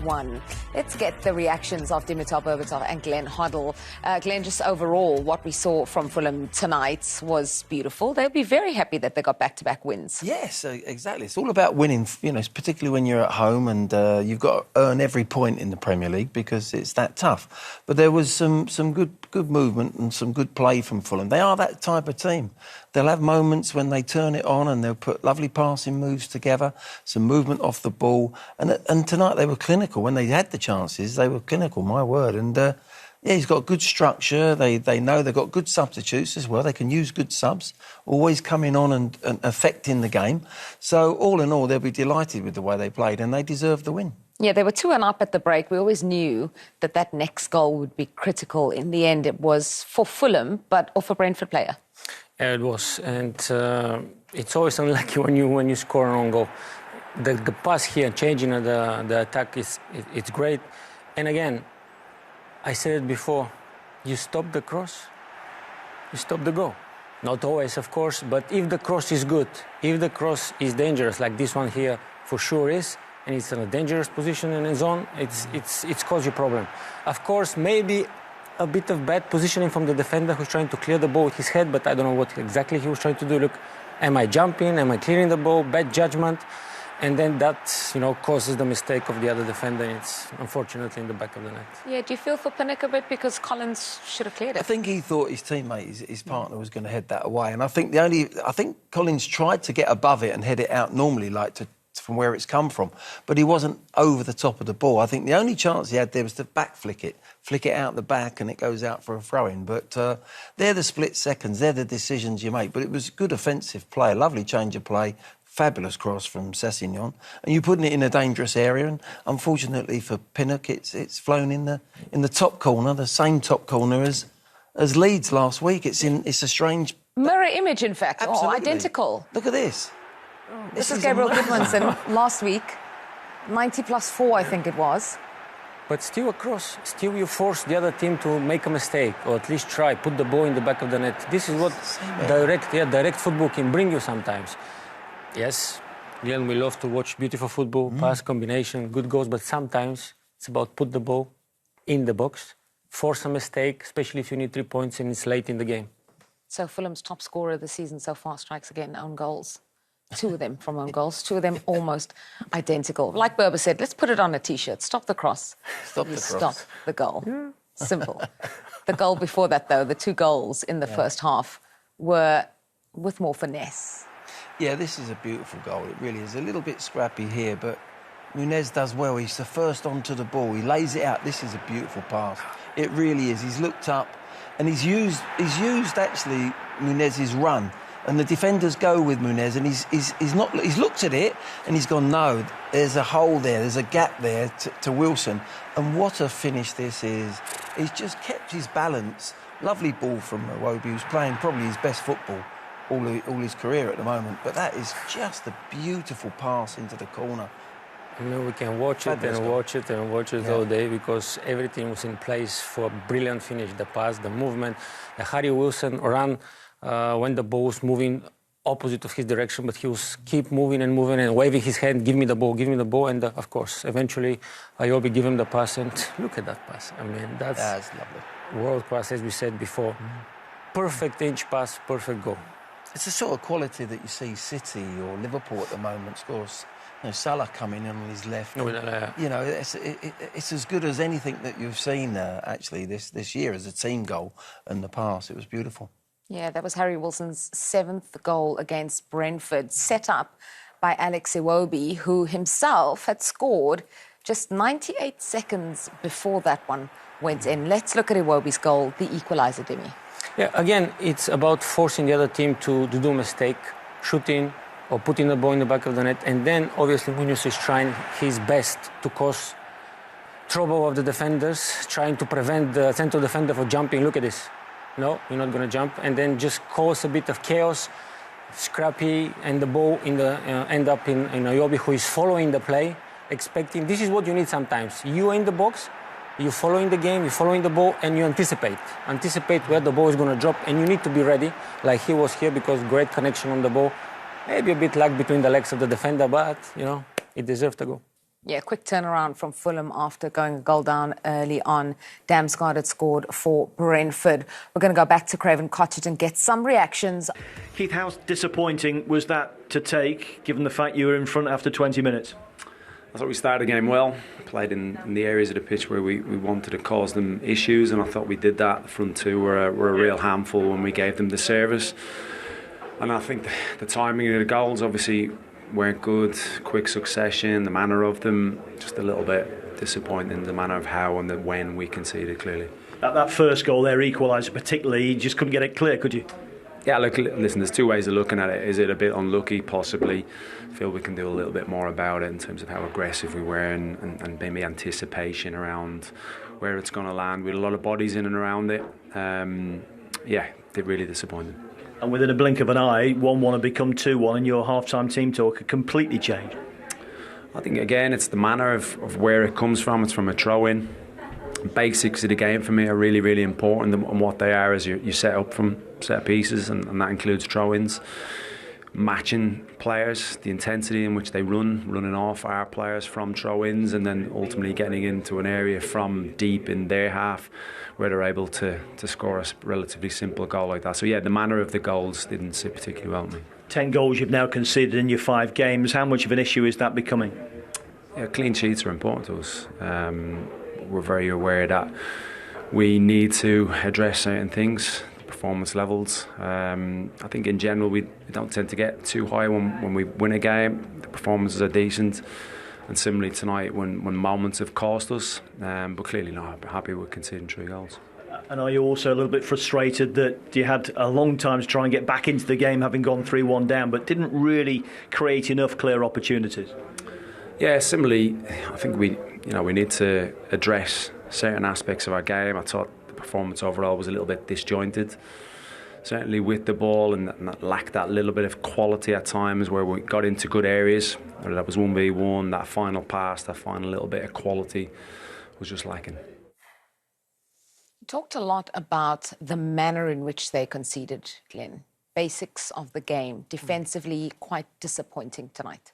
1. Let's get the reactions of Dimitar Berbatov and Glenn Hoddle. Glenn, just overall, what we saw from Fulham tonight was beautiful. They'll be very happy that they got back-to-back wins. Yes, exactly. It's all about winning, you know, particularly when you're at home and you've got to earn every point in the Premier League because it's that tough. But there was some good movement and some good play from Fulham. They are that type of team. They'll have moments when they turn it on and they'll put lovely passing moves together, some movement off the ball. And tonight they were clinical. When they had the chances, they were clinical, my word. And, yeah, he's got good structure. They know they've got good substitutes as well. They can use good subs, always coming on and affecting the game. So, all in all, they'll be delighted with the way they played and they deserve the win. Yeah, they were 2-1 up at the break. We always knew that next goal would be critical. In the end, it was for Fulham, but off a Brentford player. Yeah, it was. And it's always unlucky when you score an own goal. The pass here, changing the attack, it's great. And again, I said it before, you stop the cross, you stop the goal. Not always, of course, but if the cross is good, if the cross is dangerous, like this one here for sure is, and it's in a dangerous position in his zone, it's caused you problem. Of course, maybe a bit of bad positioning from the defender who's trying to clear the ball with his head, but I don't know what exactly he was trying to do. Look, am I jumping? Am I clearing the ball? Bad judgment. And then that, you know, causes the mistake of the other defender. And it's unfortunately in the back of the net. Yeah, do you feel for Pinnock a bit because Collins should have cleared it? I think he thought his teammate, his partner, was going to head that away. And I think Collins tried to get above it and head it out normally, from where it's come from. But he wasn't over the top of the ball. I think the only chance he had there was to back flick it out the back and it goes out for a throw-in. But they're the split seconds, they're the decisions you make. But it was good offensive play, a lovely change of play, fabulous cross from Sessegnon. And you're putting it in a dangerous area. And unfortunately for Pinnock, it's flown in the top corner, the same top corner as Leeds last week. It's a strange... Mirror image, in fact. Absolutely. Oh, identical. Look at this. This is Gabriel Goodmanson last week. 90+4, I think it was. But still across, still you force the other team to make a mistake, or at least try, put the ball in the back of the net. This is what direct football can bring you sometimes. Yes, Glenn, we love to watch beautiful football, pass, combination, good goals, but sometimes it's about put the ball in the box, force a mistake, especially if you need 3 points and it's late in the game. So Fulham's top scorer of the season so far strikes again, own goals. 2 of them from own goals, 2 of them almost identical. Like Berber said, let's put it on a T-shirt. Stop the cross. Stop the cross. Stop the goal. Yeah. Simple. The goal before that, though, the 2 goals in the first half were with more finesse. Yeah, this is a beautiful goal. It really is. A little bit scrappy here, but Nunez does well. He's the first onto the ball. He lays it out. This is a beautiful pass. It really is. He's looked up and he's used actually Nunez's run. And the defenders go with Nunez, and he's looked at it and he's gone, no, there's a hole there, there's a gap there to Wilson. And what a finish this is. He's just kept his balance. Lovely ball from Iwobi, who's playing probably his best football all his career at the moment. But that is just a beautiful pass into the corner. You know, we can watch it and watch it and watch it all day because everything was in place for a brilliant finish. The pass, the movement, the Harry Wilson run, when the ball was moving opposite of his direction, but he was keep moving and waving his hand, give me the ball, and of course, eventually, Iwobi gave him the pass, and look at that pass. I mean, that's lovely. World class, as we said before. Perfect inch pass, perfect goal. It's the sort of quality that you see City or Liverpool at the moment scores. You know, Salah coming in on his left. You know, it's as good as anything that you've seen actually this year as a team goal in the past. It was beautiful. Yeah, that was Harry Wilson's 7th goal against Brentford, set up by Alex Iwobi, who himself had scored just 98 seconds before that one went in. Let's look at Iwobi's goal, the equaliser, Dimi. Yeah, again, it's about forcing the other team to do a mistake, shooting or putting the ball in the back of the net, and then obviously Munoz is trying his best to cause trouble of the defenders, trying to prevent the central defender from jumping. Look at this. No, you're not going to jump. And then just cause a bit of chaos, scrappy, and the ball end up in Iwobi, who is following the play, expecting. This is what you need sometimes. You are in the box, you're following the game, you're following the ball, and you anticipate where the ball is going to drop, and you need to be ready, like he was here, because great connection on the ball. Maybe a bit lag between the legs of the defender, but, you know, it deserved to go. Yeah, quick turnaround from Fulham after going a goal down early on. Damsgaard had scored for Brentford. We're going to go back to Craven Cottage and get some reactions. Keith, how disappointing was that to take, given the fact you were in front after 20 minutes? I thought we started the game well, played in the areas of the pitch where we wanted to cause them issues, and I thought we did that. The front two were a real handful when we gave them the service. And I think the timing of the goals obviously weren't good, quick succession, the manner of them, just a little bit disappointing, the manner of how and the when we conceded, clearly. That first goal, their equaliser particularly, you just couldn't get it clear, could you? Yeah, look, listen, there's two ways of looking at it. Is it a bit unlucky? Possibly. I feel we can do a little bit more about it in terms of how aggressive we were and maybe anticipation around where it's going to land. We had a lot of bodies in and around it. Yeah, they're really disappointing. And within a blink of an eye, 1-1 had become 2-1 and your half-time team talk had completely changed. I think, again, it's the manner of where it comes from. It's from a throw-in. Basics of the game for me are really, really important, and what they are is you set up from set pieces, and that includes throw-ins. Matching players, the intensity in which they running off our players from throw-ins, and then ultimately getting into an area from deep in their half where they're able to score a relatively simple goal like that. So yeah, the manner of the goals didn't sit particularly well with me. 10 goals you've now conceded in your 5 games. How much of an issue is that becoming? Yeah, clean sheets are important to us. We're very aware that we need to address certain things, performance levels. I think in general we don't tend to get too high when we win a game. The performances are decent, and similarly tonight when moments have cost us, but clearly not happy with conceding 3 goals. And are you also a little bit frustrated that you had a long time to try and get back into the game, having gone 3-1 down, but didn't really create enough clear opportunities? Yeah, similarly, I think we need to address certain aspects of our game. I thought the performance overall was a little bit disjointed, certainly with the ball, and that lacked that little bit of quality at times where we got into good areas, whether that was 1v1, that final pass, that final little bit of quality was just lacking. You talked a lot about the manner in which they conceded, Glenn. Basics of the game, defensively quite disappointing tonight.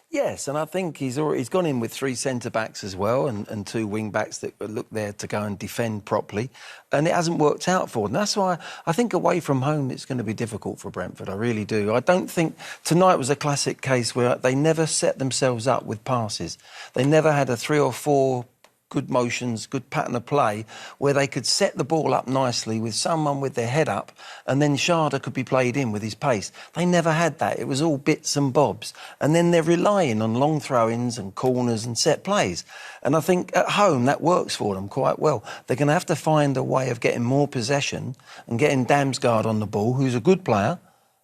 Yes, and I think he's gone in with 3 centre-backs as well and 2 wing-backs that look there to go and defend properly, and it hasn't worked out for them. That's why I think away from home it's going to be difficult for Brentford, I really do. I don't think tonight was a classic case where they never set themselves up with passes. They never had a 3 or 4 good motions, good pattern of play, where they could set the ball up nicely with someone with their head up, and then Sharda could be played in with his pace. They never had that. It was all bits and bobs. And then they're relying on long throw-ins and corners and set plays. And I think at home that works for them quite well. They're going to have to find a way of getting more possession and getting Damsgaard on the ball, who's a good player.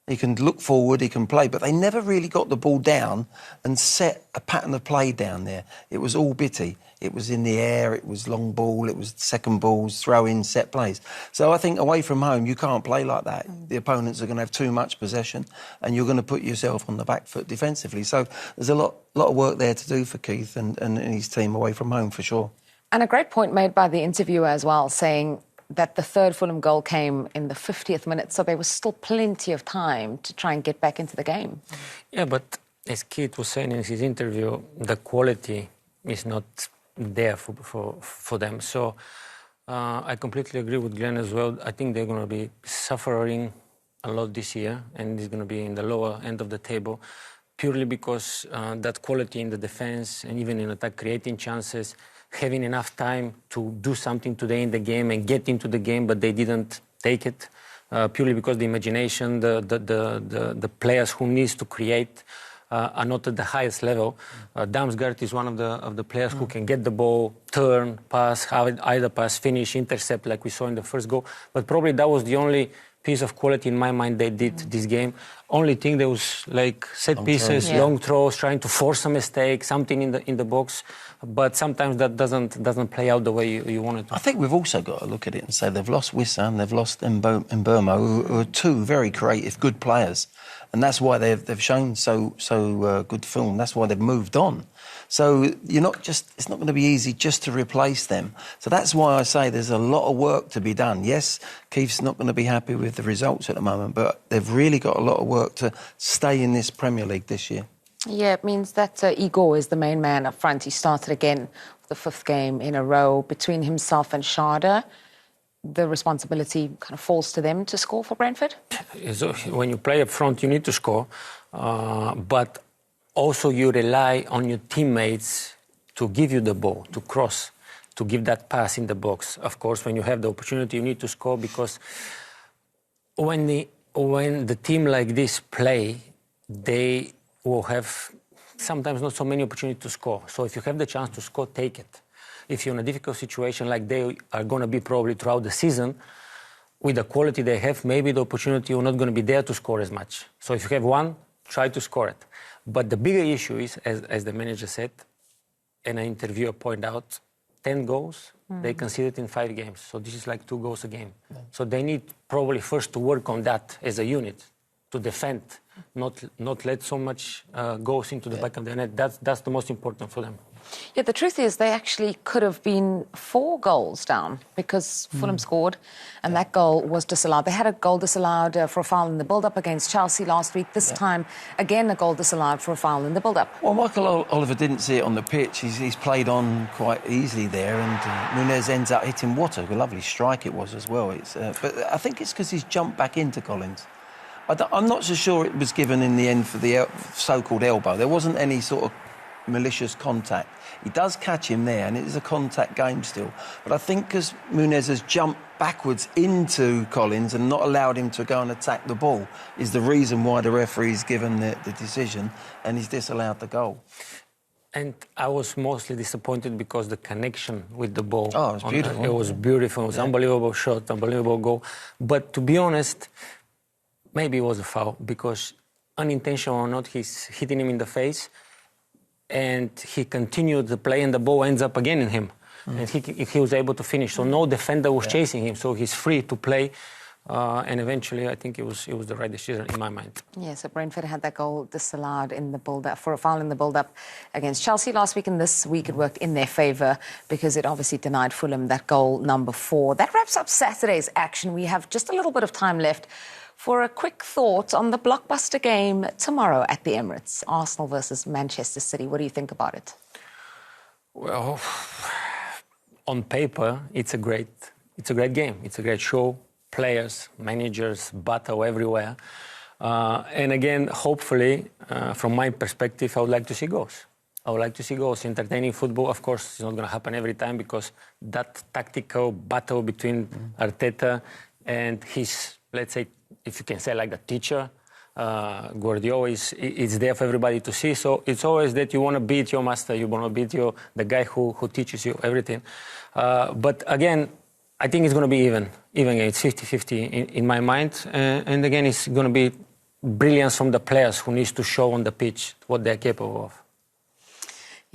He can look forward, he can play, but they never really got the ball down and set a pattern of play down there. It was all bitty. It was in the air, it was long ball, it was second balls, throw-in, set plays. So I think away from home, you can't play like that. The opponents are going to have too much possession and you're going to put yourself on the back foot defensively. So there's a lot of work there to do for Keith and his team away from home, for sure. And a great point made by the interviewer as well, saying that the third Fulham goal came in the 50th minute, so there was still plenty of time to try and get back into the game. Yeah, but as Keith was saying in his interview, the quality is not there for them. So I completely agree with Glenn as well. I think they're going to be suffering a lot this year, and it's going to be in the lower end of the table, purely because that quality in the defence and even in attack, creating chances, having enough time to do something today in the game and get into the game, but they didn't take it, purely because the imagination, the players who needs to create are not at the highest level. Damsgaard is one of the players who can get the ball, turn, pass, either pass, finish, intercept, like we saw in the first goal. But probably that was the only piece of quality in my mind they did this game. Only thing there was like set long pieces, long throws, trying to force a mistake, something in the box. But sometimes that doesn't play out the way you want it to. I think we've also got to look at it and say they've lost Wissa and they've lost Mbermo, who are 2 very creative, good players. And that's why they've shown so good film. That's why they've moved on. So it's not going to be easy just to replace them. So that's why I say there's a lot of work to be done. Yes, Keith's not going to be happy with the results at the moment, but they've really got a lot of work to stay in this Premier League this year. Yeah, it means that Igor is the main man up front. He started again for the 5th game in a row. Between himself and Sharda, the responsibility kind of falls to them to score for Brentford? So when you play up front, you need to score, but also you rely on your teammates to give you the ball, to cross, to give that pass in the box. Of course, when you have the opportunity, you need to score, because when the team like this play, they will have sometimes not so many opportunities to score. So if you have the chance to score, take it. If you're in a difficult situation like they are going to be probably throughout the season, with the quality they have, maybe the opportunity will not going to be there to score as much. So if you have one, try to score it. But the bigger issue is, as the manager said, and an interviewer pointed out, 10 goals, they conceded in 5 games. So this is like 2 goals a game. Yeah. So they need probably first to work on that as a unit, to defend, not let so much goals into the back of the net. That's the most important for them. Yeah, the truth is they actually could have been 4 goals down because Fulham scored and that goal was disallowed. They had a goal disallowed for a foul in the build-up against Chelsea last week. This time, again, a goal disallowed for a foul in the build-up. Well, Michael Oliver didn't see it on the pitch. He's played on quite easily there, and Nunez ends up hitting what a lovely strike it was as well. But I think it's because he's jumped back into Collins. I'm not so sure it was given in the end for the so-called elbow. There wasn't any sort of malicious contact. He does catch him there, and it is a contact game still. But I think because Nunez has jumped backwards into Collins and not allowed him to go and attack the ball is the reason why the referee's given the decision and he's disallowed the goal. And I was mostly disappointed because the connection with the ball. Oh, it was beautiful. It was beautiful. It was unbelievable shot, unbelievable goal. But to be honest, maybe it was a foul because unintentional or not, he's hitting him in the face. And he continued the play, and the ball ends up again in him. And he was able to finish. So no defender was chasing him, so he's free to play. And eventually, I think it was the right decision in my mind. Yeah, so Brentford had that goal disallowed in the build-up for a foul in the build-up against Chelsea last week, and this week it worked in their favour because it obviously denied Fulham that goal number 4. That wraps up Saturday's action. We have just a little bit of time left for a quick thought on the blockbuster game tomorrow at the Emirates, Arsenal versus Manchester City. What do you think about it? Well, on paper, it's a great game. It's a great show. Players, managers, battle everywhere. And again, hopefully, from my perspective, I would like to see goals. I would like to see goals. Entertaining football, of course, it's not going to happen every time because that tactical battle between Arteta and his, let's say, if you can say like the teacher, Guardiola is there for everybody to see. So it's always that you want to beat your master, you want to beat the guy who teaches you everything. But again, I think it's going to be even. It's 50-50 in my mind. And again, it's going to be brilliance from the players who needs to show on the pitch what they're capable of.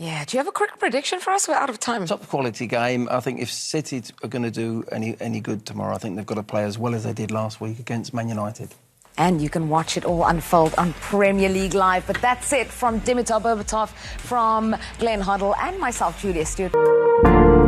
Yeah, do you have a quick prediction for us? We're out of time. Top quality game. I think if City are going to do any good tomorrow, I think they've got to play as well as they did last week against Man United. And you can watch it all unfold on Premier League Live. But that's it from Dimitar Berbatov, from Glenn Hoddle and myself, Julia Stuart.